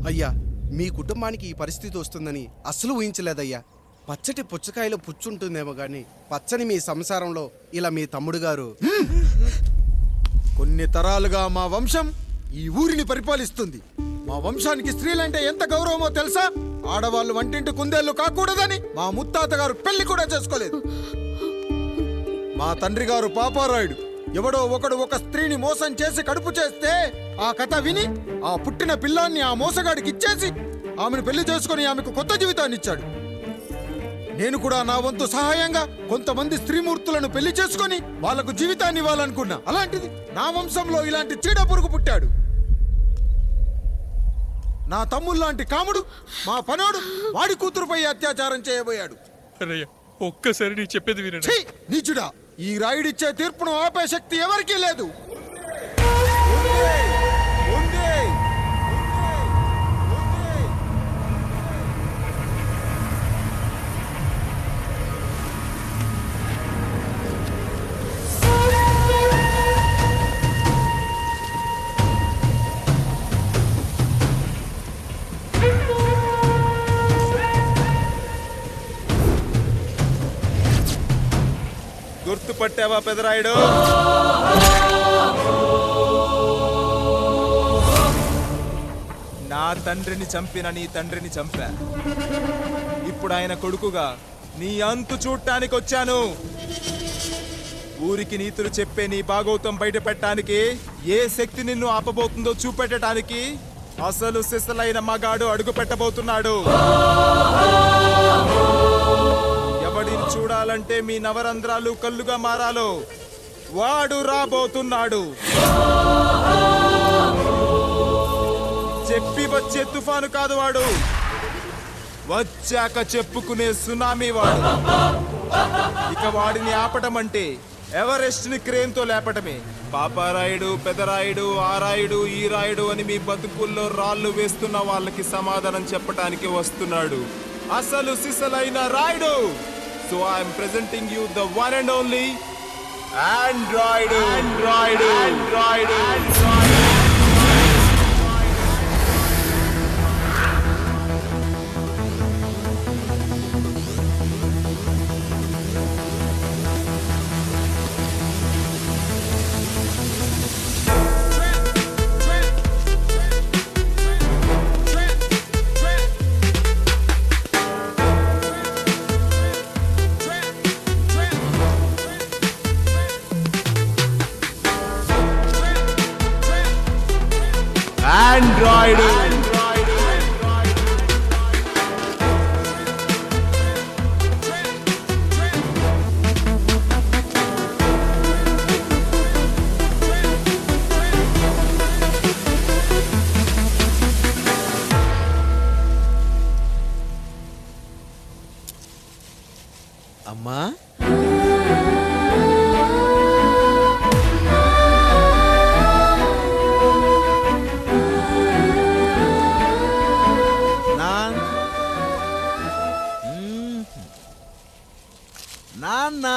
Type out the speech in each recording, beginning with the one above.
అయ్యా, మీ కుటుంబానికి ఈ పరిస్థితి వస్తుందని అస్సలు ఊహించలేదయ్యా. పచ్చటి పుచ్చకాయలో పుచ్చుంటుందేమో గాని పచ్చని మీ సంసారంలో ఇలా మీ తమ్ముడు గారు. కొన్ని తరాలుగా మా వంశం ఈ ఊరిని పరిపాలిస్తుంది. మా వంశానికి స్త్రీలంటే ఎంత గౌరవమో తెలుసా? ఆడవాళ్ళు వంటింటి కుందేళ్లు కాకూడదని మా ముత్తాత గారు పెళ్లి కూడా చేసుకోలేదు. మా తండ్రి గారు పాపారాయుడు ఎవడో ఒకడు ఒక స్త్రీని మోసం చేసి కడుపు చేస్తే ఆ కథ విని ఆ పుట్టిన పిల్లాన్ని ఆ మోసగాడికి ఇచ్చేసి ఆమెను పెళ్లి చేసుకుని ఆమెకు కొత్త జీవితాన్ని ఇచ్చాడు. నేను కూడా నా వంతు సహాయంగా కొంతమంది స్త్రీమూర్తులను పెళ్లి చేసుకుని వాళ్లకు జీవితాన్ని ఇవ్వాలనుకున్నా. అలాంటిది నా వంశంలో ఇలాంటి చీడ పురుగు పుట్టాడు. నా తమ్ముళ్లాంటి కాముడు మా పనోడు వాడి కూతురుపై అత్యాచారం చేయబోయాడు. ఒక్కసారి నీ చెప్పేది వినండి. ఛీ, నీచుడా! ఈ రాయుడిచ్చే తీర్పును ఆపే శక్తి ఎవరికీ లేదు. గుర్తుపట్టావా పెదరాయుడు? నా తండ్రిని చంపిన నీ తండ్రిని చంపా. ఇప్పుడు ఆయన కొడుకుగా నీ అంతు చూడటానికి వచ్చాను. ఊరికి నీతులు చెప్పే నీ భాగవతం బయట పెట్టడానికి ఏ శక్తి నిన్ను ఆపబోతుందో చూపెట్టడానికి అసలు సిసలైన మగాడు అడుగు పెట్టబోతున్నాడు. ఎవడిని చూడాలంటే మీ నవరంధ్రాలు కళ్ళుగా మారాలో వాడు రాబోతున్నాడు. చెప్పి వచ్చే తుఫాను కాదు వాడు, వచ్చాక చెప్పుకునే సునామీ వాడు. ఇక వాడిని ఆపటం అంటే ఎవరెస్ట్ ని క్రేన్ తో లేపటమే. పాపారాయుడు, పెదరాయుడు, ఆ రాయుడు, ఈ రాయుడు అని మీ బతుకుల్లో రాళ్లు వేస్తున్న వాళ్ళకి సమాధానం చెప్పటానికి వస్తున్నాడు అసలు సిసలైన Rayudu. So I am presenting you the one and only Android. అమ్మా, నాన్న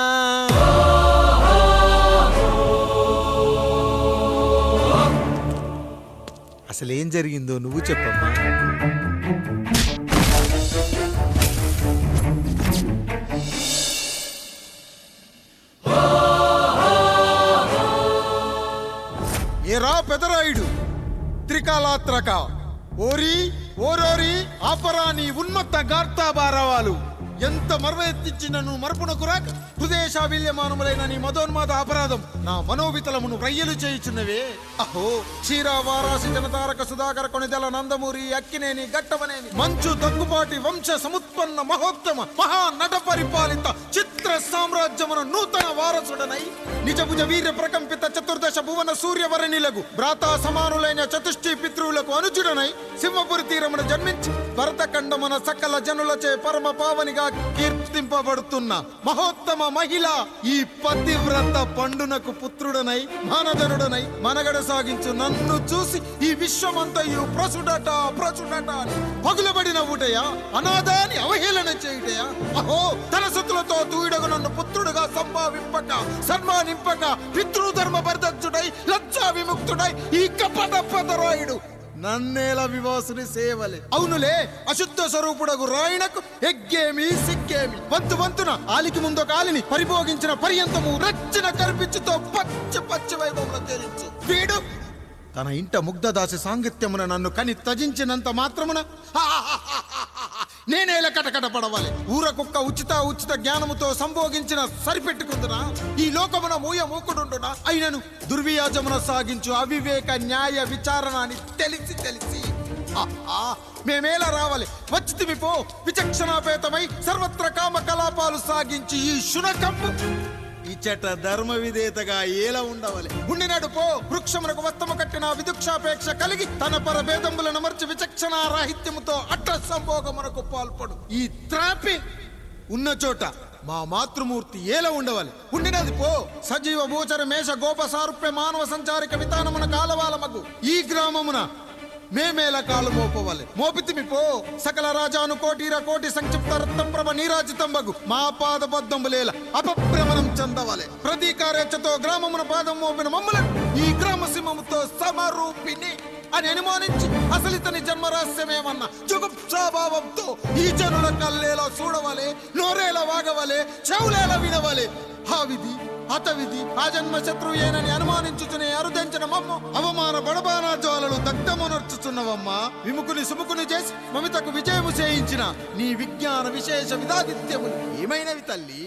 అసలేం జరిగిందో నువ్వు చెప్పమ్మా. ఏరా పెదరాయుడు, త్రికాలాత్రక, ఓరి ఓరోరి ఆపరా నీ ఉన్మత్త గార్తాబారావాలు. ఎంత మర్వెత్తించినను మరపునకు రాక హృదయశావిల్యమానములైన నీ మదోన్మాద అపరాధం నా మనోవితలమును రయ్యలు చేయుచున్నవే. అహో క్షీర వారాసి జనతారక సుధాకర కొనిదెల నందమూరి అక్కినేని గట్టవనేని మంచు దగ్గుపాటి వంశ సముత్పన్న మహోత్తమ మహా నట పరిపాలిత చిత్ర సామ్రాజ్యమున నూతన వారసుడనై నిజభుజ వీర్య ప్రకంపిత చతుర్దశ భువన సూర్యవరణిలకు భ్రాతా సమానులైన చతుష్టి పితృవులకు అనుజుడనై సింహపురి తీరమున జన్మించి భరతఖండమున సకల జనులచే పరమ పావనిగా కీర్తింపబడుతున్న మహోత్తమ మహిళ ఈ పతివ్రత పండునకు పుత్రుడనై మానధనుడనై మనగడ సాగించు నన్ను చూసి ఈ విశ్వమంతయు ప్రసుడట అని పగులబడిన ఊటయా, అనాథాన్ని అవహేళన చేయుటయా. అహో తన సుతులతో తూయిడగు నన్ను పుత్రుడుగా సంభావింపక సన్మానింపక పితృధర్మ పరిదక్షుడై లజ్జా విముక్తుడై ఈ కపట పెదరాయుడు నన్నేల వివాసుని సేవలే. అవునులే, అశుద్ధ స్వరూపుడగు రాయణకు ఎగ్గేమి సిగ్గేమి. వంతున ఆలికి ముందు కాలిని పరిభోగించిన పర్యంతము రచ్చిన కర్పిచ్చుతో పచ్చ వైభవంలో తేలించు. వీడు తన ఇంట ముగ్ధదాసి సాంగత్యమున నన్ను కని త్యజించినంత మాత్రమున నేనేల కటకట పడవాలి. ఊర కుక్క ఉచిత జ్ఞానముతో సంభోగించిన సరిపెట్టుకుందునా? ఈ లోకమున మూకుడుండునా? అయినను దుర్వ్యాజమున సాగించు అవివేక న్యాయ విచారణ అని తెలిసి మేమేలా రావాలి? వచ్చితివి పో, విచక్షణాపేతమై సర్వత్ర కామ కలాపాలు సాగించి ఈ శునకంపు ఇచ్చట ధర్మ విధేతగా ఏలా ఉండవాలి? ఉండినాడు పో, వృక్షమునకు వత్తము కట్టిన విదుక్షాపేక్ష కలిగి తన పరభేదములను మర్చి విచక్షణ రాహిత్యముతో అట్ట సంభోగమునకు పాల్పడు. ఈ త్రాపి ఉన్న చోట మా మాతృమూర్తి ఏలా ఉండవాలి? ఉండినది పో, సజీవ భూచర మేష గోప సారూప్య మానవ సంచారిక విధానమున కాలవాలమగు ఈ గ్రామమున మేమేలా కాలు మోపవాలి? మోపితిమి పో, సకల రాజాను కోటి సంక్షిప్త రత్నప్రభ నీరాజితంబగు మా పాదబద్ధంబులేల అపభ్రమణం చెందవాలి. ప్రతీకారేచ్ఛతో గ్రామమున పాదం మోపిన మమ్మలను ఈ గ్రామ సింహముతో సమరూపిణి అని అనుమానించి అసలితని జన్మరహస్యమేమన్నా జుగుప్సాభావంతో ఈ జనుల కల్లేలా చూడవాలి, నోరేలా వాగవాలి, చెవులేలా వినవాలి. ఆ విధి హతవిధి ఆ జన్మ శత్రుయేనని అనుమానించుచునే అరుదించిన మమ్మ అవమాన బడబానా జ్వాలలు దగ్ధమునర్చుచున్నవమ్మ. విముకుని సుముకుని చేసి మమితకు విజయము చేయించిన నీ విజ్ఞాన విశేష విధాదిత్యములు ఏమైనవి తల్లి?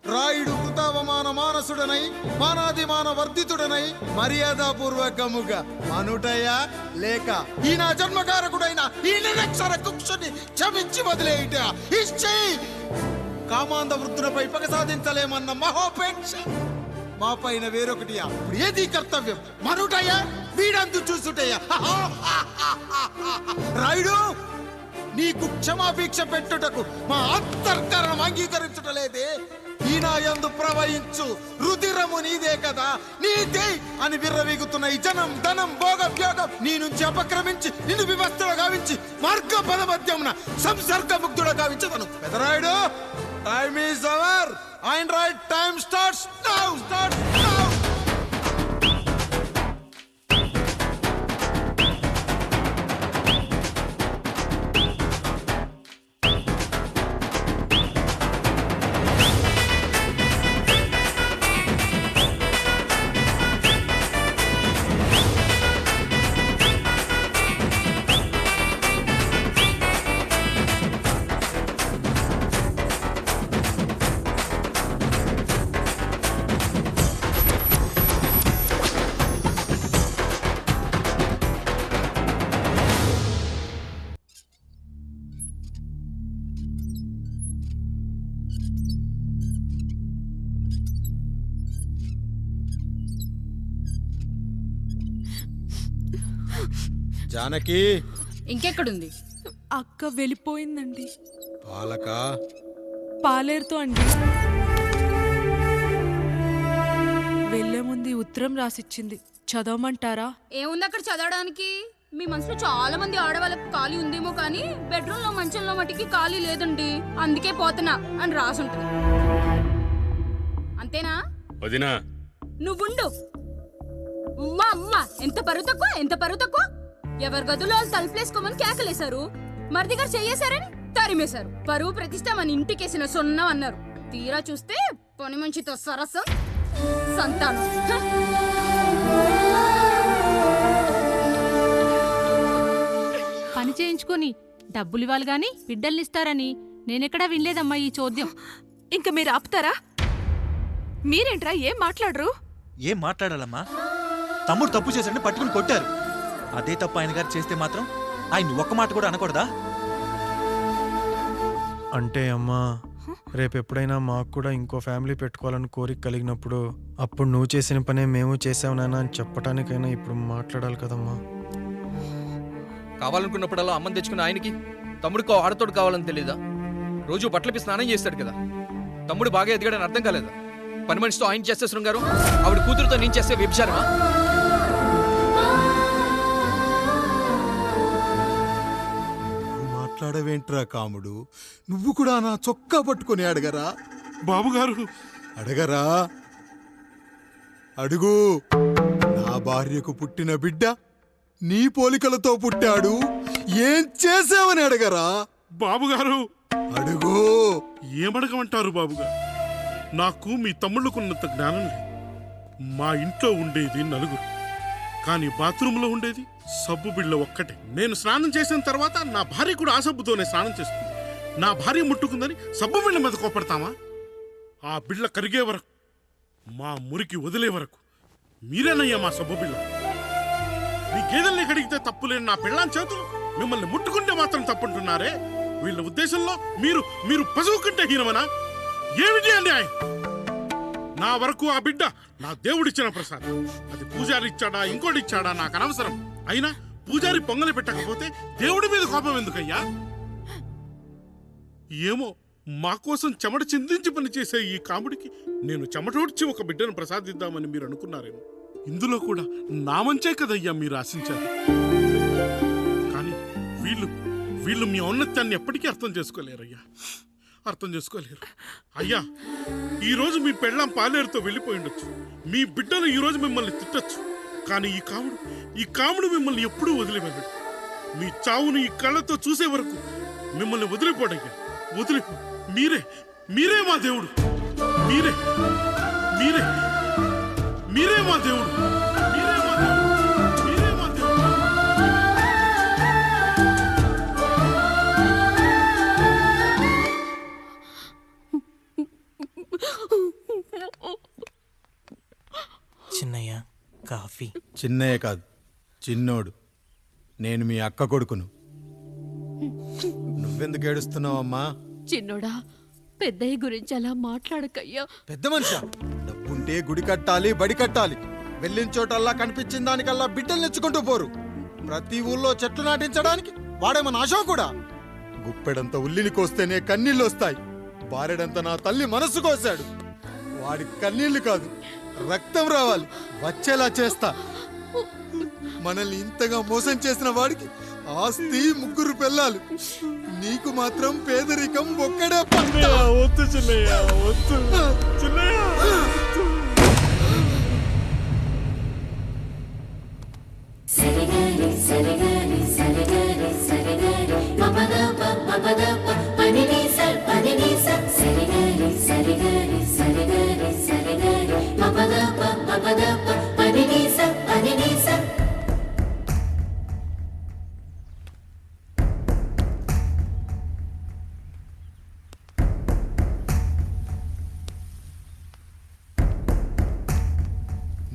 రాయుడు కృతావమాన మానసుడనై మానాదిమాన వర్ధితుడనై మర్యాదపూర్వకముగా మనుటయా లేక ఈ నా జన్మకారకుడైన ఈ నిరక్షర కుక్షుని క్షమించి వదిలేయుట ఇచ్చే కామాంధ వృద్ధులపై పగ సాధించలేమన్న మహోపేక్ష మా పైన వేరొకటియా? ఇప్పుడు ఏది కర్తవ్యం? మనుటయా వీడందు చూసుటయా? రాయుడు, నీకు క్షమాభిక్ష పెట్టుటకు మా అంతర్కరణం అంగీకరించుటలేదే. ఈనాయందు ప్రవహించు రుధిరము నీదే కదా, నీదే అని విర్రవీగుతున్న ఈ జనం ధనం భోగభ్యోగం నీ నుంచి అపక్రమించి నిన్ను వివస్థలు గావించి మార్గ పదమధ్యమున సంసర్గముగ్ధుడ గావించదను. Pedarayudu, time is hour and right time starts now. Janaki ఇంకెక్కడుంది? అక్క వెళ్ళిపోయిందండి. పాలక పాలేరుతో అండి. వెళ్లే ముందు ఉత్తరం రాసిచ్చింది, చదవమంటారా? ఏముంది అక్కడ చదవడానికి? మీ మనసులో చాలా మంది ఆడవాళ్ళకి ఖాళీ ఉందేమో కానీ బెడ్రూమ్ లో మంచంలో మట్టికి ఖాళీ లేదండి, అందుకే పోతున్నా అని రాసుంటది. అంతేనా వదినా? నువ్వుండు. అమ్మ ఎంత పరువు తక్కువ. ఎవరి గదులో తలుపులేసుకోమని కేకలేశారు, మరిది గారు చెయ్యేశారని తరిమేశారు. పరువు ప్రతిష్ట మన ఇంటికేసిన సొన్నం అన్నారు. తీరా చూస్తే పని మంచితో సరసం సంతానం. పని చేయించుకొని డబ్బులు ఇవ్వాలి గాని బిడ్డల్నిస్తారని నేనెక్కడా వినలేదమ్మా ఈ చోద్యం. ఇంకా మీరు ఆపుతారా? మీరేంట్రా ఏం మాట్లాడరు? ఏం మాట్లాడాలమ్మా? తమ్ముడు తప్పు చేశాడని పట్టుకుని కొట్టారు. అదే తప్పు ఆయన గారు చేస్తే మాత్రం ఆయన ఒక్క మాట కూడా అనకూడదా? అంటే అమ్మా, రేపెప్పుడైనా మాకు కూడా ఇంకో ఫ్యామిలీ పెట్టుకోవాలని కోరిక కలిగినప్పుడు అప్పుడు నువ్వు చేసిన పనే మేము చేసావు నాన్న అని చెప్పటానికైనా ఇప్పుడు మాట్లాడాలి కదమ్మా. కావాలనుకున్నప్పుడల్లా అమ్మని తెచ్చుకున్న ఆయనకి తమ్ముడికో ఆడతోడు కావాలని తెలీదా? రోజు బట్టలపి స్నానం చేస్తాడు కదా. తమ్ముడు బాగా ఎదిగాడని అర్థం కాలేదా? పని మనిషితో ఆయన చేస్తే శృంగారం, ఆవిడ కూతురుతో నేను చేస్తే వ్యభిచారమా? మాట్లాడవేంట్రా కాముడు? నువ్వు కూడా నా చొక్కా పట్టుకొని అడగరా? బాబుగారు అడగరా? అడుగు. నా భార్యకు పుట్టిన బిడ్డ నీ పోలికలతో పుట్టాడు, ఏం చేసావని అడగరా? బాబుగారు అడుగు. ఏమడగమంటారు బాబుగారు? నాకు మీ తమ్ముళ్ళకున్నంత జ్ఞానం లేదు. మా ఇంట్లో ఉండేది నలుగురు, కానీ బాత్రూంలో ఉండేది సబ్బు బిళ్ళ ఒక్కటే. నేను స్నానం చేసిన తర్వాత నా భార్య కూడా ఆ సబ్బుతోనే స్నానం చేస్తుంది. నా భార్య ముట్టుకుందని సబ్బు బిళ్ళ మీద కోపడతామా? ఆ బిళ్ళ కరిగే వరకు, మా మురికి వదిలే వరకు మీరేనయ్యా మా సబ్బు బిళ్ళ. మీ గేదెల్ని కడిగితే తప్పులేని నా పిల్లాని చేతులు మిమ్మల్ని ముట్టుకుంటే మాత్రం తప్పుంటున్నారే. వీళ్ళ ఉద్దేశంలో మీరు పశువు కంటే హీనమనా? ఏమిటి అన్యాయం? నా వరకు ఆ బిడ్డ నా దేవుడిచ్చిన ప్రసాదం. అది పూజారి ఇచ్చాడా ఇంకోటి ఇచ్చాడా నాకు అనవసరం. అయినా పూజారి పొంగలి పెట్టకపోతే దేవుడి మీద కోపం ఎందుకయ్యా? ఏమో, మా కోసం చెమట చిందించి పనిచేసే ఈ కాముడికి నేను చెమటోడ్చి ఒక బిడ్డను ప్రసాదిద్దామని మీరు అనుకున్నారేమో. ఇందులో కూడా నా మంచే కదయ్యా మీరు ఆశించారు. కానీ వీళ్ళు మీ ఔన్నత్యాన్ని ఎప్పటికీ అర్థం చేసుకోలేరయ్యా, అర్థం చేసుకోలేరు. అయ్యా, ఈరోజు మీ పెళ్ళాం పాలేరుతో వెళ్ళిపోయి ఉండొచ్చు, మీ బిడ్డలు ఈరోజు మిమ్మల్ని తిట్టచ్చు. కానీ ఈ కాముడు మిమ్మల్ని ఎప్పుడూ వదిలి వెళ్ళడు. మీ చావును ఈ కళ్ళతో చూసే వరకు మిమ్మల్ని వదిలిపోడయ్యా, వదిలిపో. మీరే మా దేవుడు, మీరే మీరే మీరే మా దేవుడు, మీరే మా దేవుడు, మీరే మా దేవుడు. చిన్నయ్య కాఫీ. చిన్నయ్య కాదు, చిన్నోడు. నేను మీ అక్క కొడుకును. నువ్వెందుకు ఏడుస్తున్నావమ్మా? చిన్నోడా, పెద్దయ్య గురించి అలా మాట్లాడకయ్యా. పెద్ద మనిషా, డబ్బుంటే గుడి కట్టాలి, బడి కట్టాలి. వెళ్ళిన చోటల్లా కనిపించిన దానికల్లా బిడ్డలు నెచ్చుకుంటూ పోరు. ప్రతి ఊళ్ళో చెట్లు నాటించడానికి వాడేమన్నా ఆశో కూడా. గుప్పెడంత ఉల్లిని కోస్తేనే కన్నీళ్ళు వస్తాయి. బారెడంత నా తల్లి మనస్సు కోసాడు. వాడి కన్నీళ్లు కాదు, రక్తం రావాలి, వచ్చేలా చేస్తా. మనల్ని ఇంతగా మోసం చేసిన వాడికి ఆస్తి, 3 పిల్లలు. నీకు మాత్రం పేదరికం ఒక్కడే పంట. వద్దు చిన్నయ్య, వద్దు చిన్నయ్య.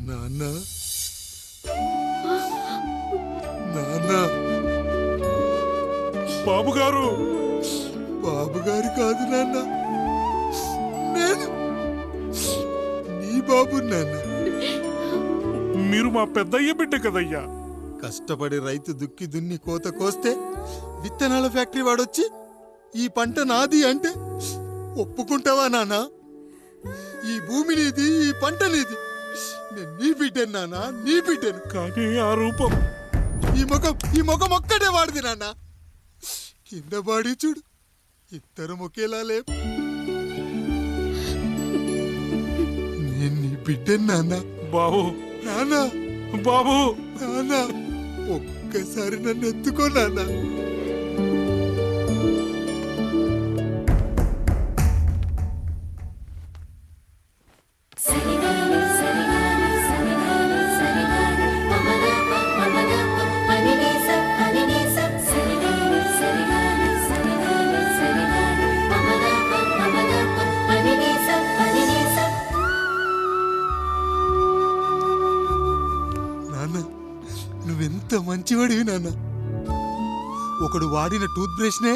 నాన్న, నాన్న. బాబుగారు, బాబుగారు కాదు నాన్న, నేను నీ బాబు నాన్న. మీరు మా పెద్దయ్య బిడ్డ కదయ్యా. కష్టపడి రైతు దుక్కి దున్ని కోత కోస్తే విత్తనాల ఫ్యాక్టరీ వాడొచ్చి ఈ పంట నాది అంటే ఒప్పుకుంటావా నాన్న? ఈ భూమి నీది, ఈ పంట నీది. నేను నీ బిడ్డను నాన్న, నీ బిడ్డను. కానీ ఆ రూపం, ఈ ముఖం ఒక్కటే వాడిది నాన్న. కింద బాడీ చూడు, ఇద్దరం ఒకేలా లేవు. నేను నీ బిడ్డను నాన్న. బాబు, నాన్న, బాబు, నాన్న, ఒక్కసారి నన్ను ఎత్తుకో నాన్న. నువ్వెంత మంచివాడివి నాన్న. ఒకడు వాడిన టూత్ బ్రష్నే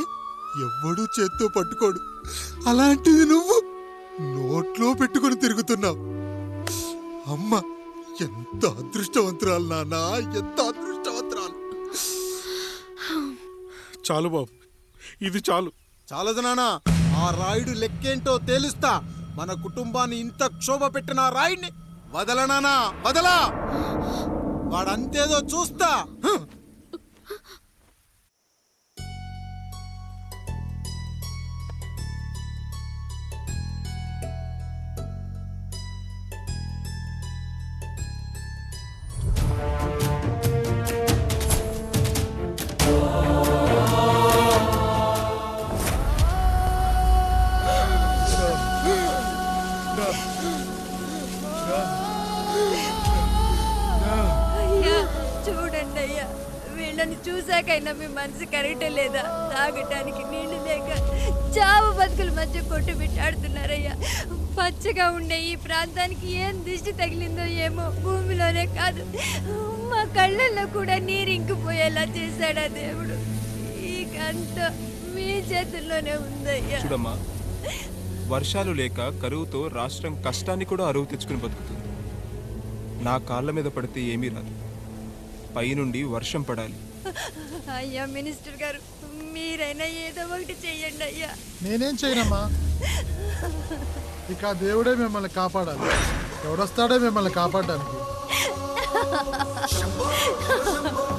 ఎవ్వడూ చేత్తో పట్టుకోడు. అలాంటిది నువ్వు నోట్లో పెట్టుకుని తిరుగుతున్నావు. అమ్మ ఎంత అదృష్టవంతురాలు నాన్న, ఎంత అదృష్టవంతురాలు. చాలు బాబు, ఇది చాలు. చాలదు నాన్న, ఆ రాయుడు లెక్కేంటో తేలుస్తా. మన కుటుంబాన్ని ఇంత క్షోభ పెట్టిన ఆ రాయుడిని వదలనానా, వదలా. వాడంతేదో చూస్తా. వీళ్ళని చూసాకైనా మీ మనసు కరెక్టే లేదా? తాగటానికి నీళ్లు లేక చావు బతుకుల మధ్య కొట్టు పెట్టాడుతున్నారయ్యా. పచ్చగా ఉండే ఈ ప్రాంతానికి ఏం దిష్టి తగిలిందో ఏమో. భూమిలోనే కాదు, మా కళ్ళల్లో కూడా నీరు ఇంకిపోయేలా చేశాడా దేవుడు. ఈ గంట మీ చేతుల్లోనే ఉందయ్యా. చూడమ్మా, వర్షాలు లేక కరువుతో రాష్ట్రం కష్టాన్ని కూడా అరువు తెచ్చుకుని బతుకుతుంది. నా కాళ్ళ మీద పడితే ఏమీ రాదు, పైనుండి వర్షం పడాలి. అయ్యా మినిస్టర్ గారు, మీరైనా ఏదో ఒకటి చెయ్యండి అయ్యా. నేనేం చేయనమ్మా, ఇక ఆ దేవుడే మిమ్మల్ని కాపాడాలి. ఎవడొస్తాడే మిమ్మల్ని కాపాడడానికి?